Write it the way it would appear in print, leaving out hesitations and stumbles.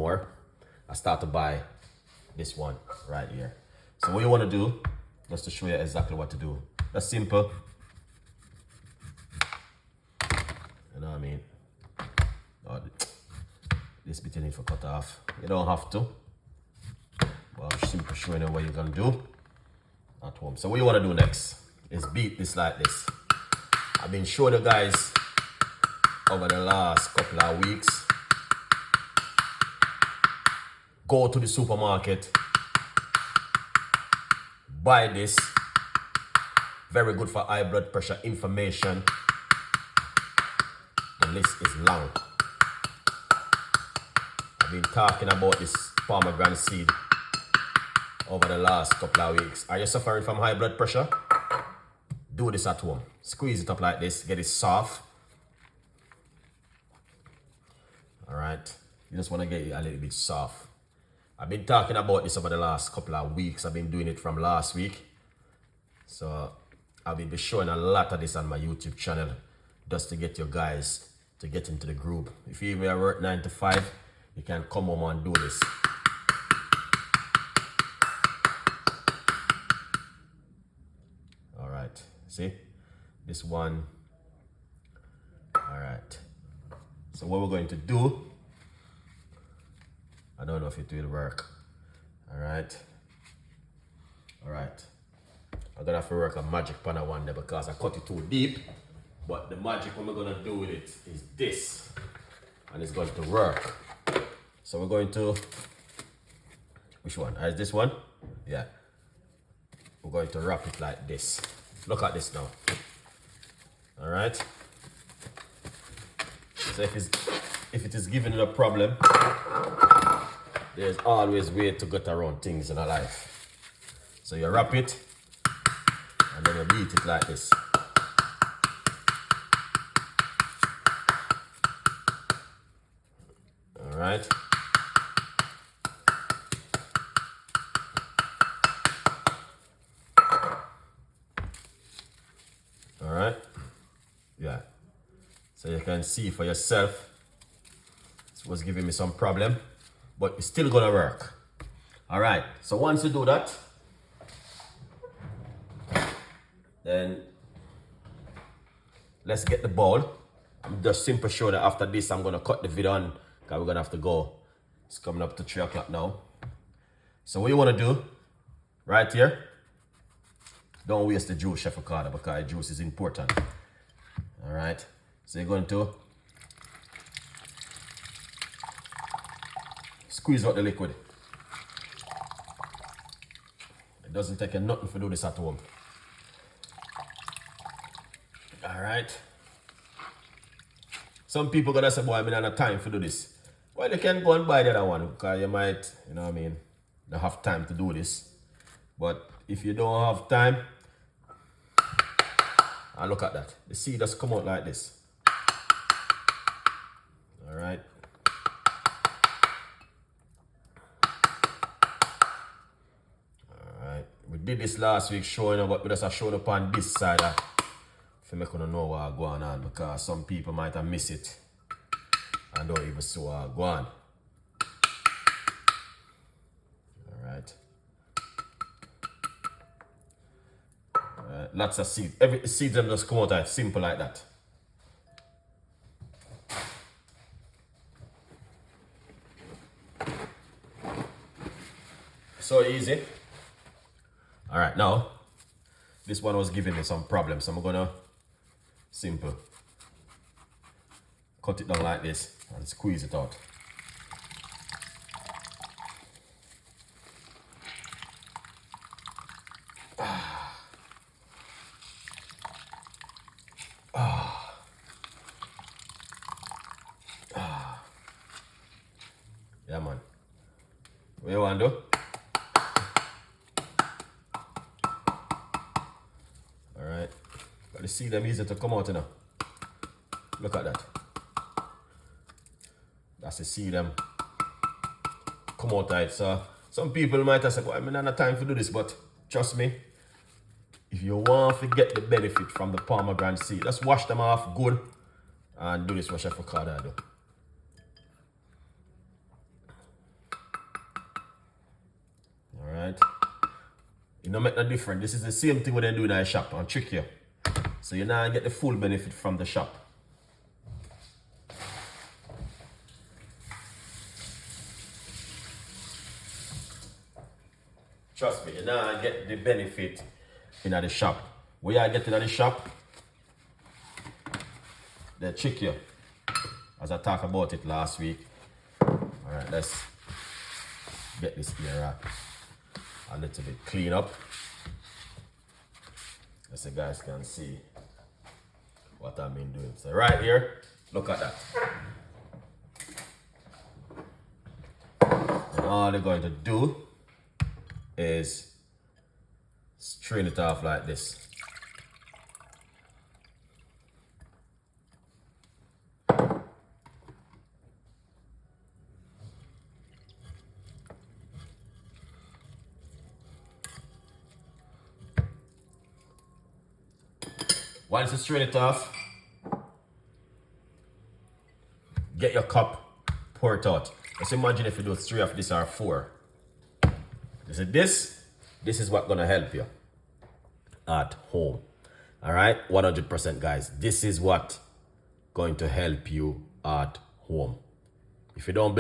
more, I start to buy this one right here. So what you want to do, just to show you exactly what to do. That's simple. You know what I mean? Oh, this bit you need to cut off. You don't have to. But I'm simply showing you what you're gonna do at home. So what you want to do next is beat this like this. I've been showing you guys over the last couple of weeks. Go to the supermarket, buy this. Very good for high blood pressure information. The list is long. I've been talking about this pomegranate seed over the last couple of weeks. Are you suffering from high blood pressure? Do this at home. Squeeze it up like this, get it soft. All right, you just want to get it a little bit soft. I've been talking about this over the last couple of weeks. I've been doing it from last week. So I'll be showing a lot of this on my YouTube channel just to get you guys to get into the group. If you even work 9 to 5, you can come home and do this. All right, see this one. All right, so what we're going to do, I don't know if it will work. All right, I'm gonna have to work a magic pan one there because I cut it too deep. But the magic what we're gonna do with it is this, and it's going to work. So we're going to, which one? Is this one? Yeah. We're going to wrap it like this. Look at this now. All right. So if it is giving you a problem, there's always way to get around things in our life. So you wrap it, and then you beat it like this. All right. All right. Yeah. So you can see for yourself, it was giving me some problem, but it's still gonna work. All right. So once you do that, then let's get the bowl. I'm just simply sure that after this, I'm gonna cut the video on because we're gonna have to go. It's coming up to 3 o'clock now. So what you wanna do right here, don't waste the juice, Chef Ricardo, because the juice is important. All right. So you're going to squeeze out the liquid. It doesn't take you nothing to do this at home. All right. Some people gonna say, boy, I don't have time to do this. Well, you can go and buy the other one because you might, you know what I mean, not have time to do this. But if you don't have time, and look at that. The seed just come out like this. All right. All right. We did this last week showing up, but we just showing up on this side. If you make you know what's going on, because some people might have missed it and don't even see what's going on. All right. Lots of seeds. Every seeds them just come out like simple like that. So easy. All right, now this one was giving me some problems, so I'm gonna simple cut it down like this and squeeze it out. Yeah, man. What you want to do? Alright. Got to see them easy to come out, you know. Look at that. That's to see them come out right. So some people might have said, well, I mean, I don't have time to do this, but trust me, if you want to get the benefit from the pomegranate seed, just wash them off good and do this what Chef Ricardo do. It don't make no difference. This is the same thing what they do in the shop and trick you. So you now get the full benefit from the shop. Trust me, you now get the benefit in the shop. Where you get in the shop, they trick you. As I talked about it last week. Alright, let's get this here a little bit clean up. As you guys can see what I've been doing. So right here, look at that. And all they're going to do is strain it off like this. Once you strain it off, get your cup, pour it out. Just imagine if you do 3 of this or 4. You see this is what's gonna help you at home. All right, 100% guys. This is what going to help you at home. If you don't believe